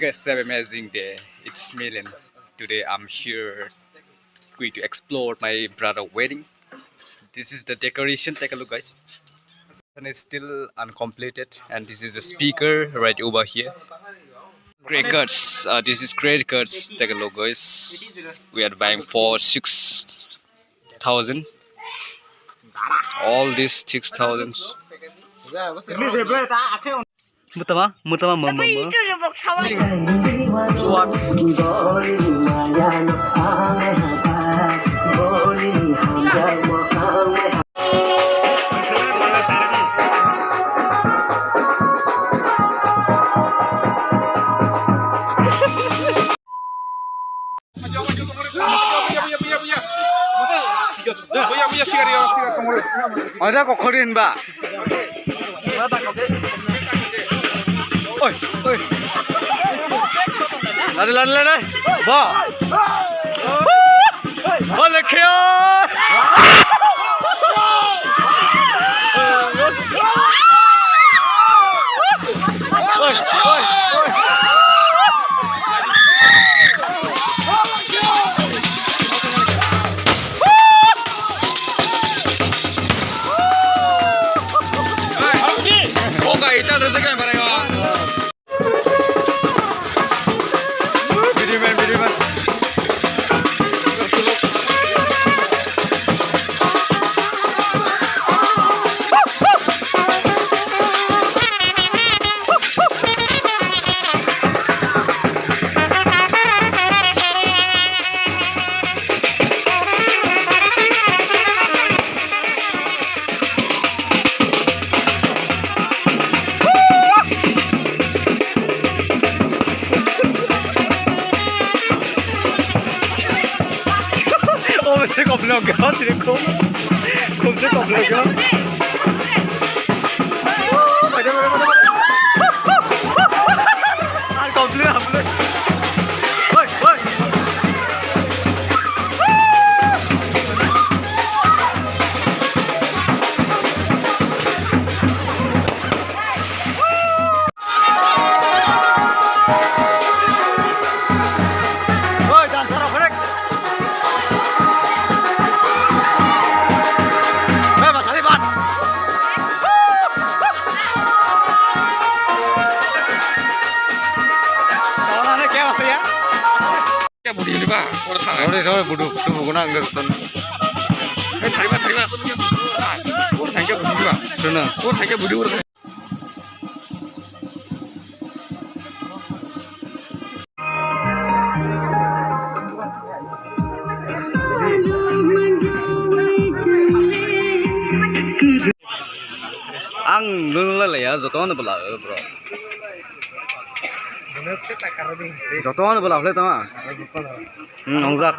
guys, have an amazing day. It's Milan. Today I'm here going to explore my brother's wedding. This is the decoration. Take a look, guys. And it's still uncompleted, and this is the speaker right over here. Crackers. This is crackers. Take a look, guys. We are buying for 6,000. All these 6,000. Mutama mama. Ada kok korin, Mbak. Oi. Lari. Ba. Oleh kyo. Oi. Kita ada sekian para ya. Bidiman. C'est comme le gars, c'est le con. Comme c'est comme le gars. Budi juga, orang budu guna enggak ton. Terima. Orang tangga budi juga. Sana. Orang tangga budi orang. Ang nulala ya, jotoan bela, bro. Jotoan bola boleh tama. Nongzak.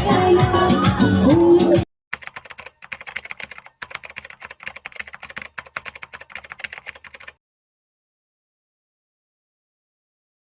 Hey!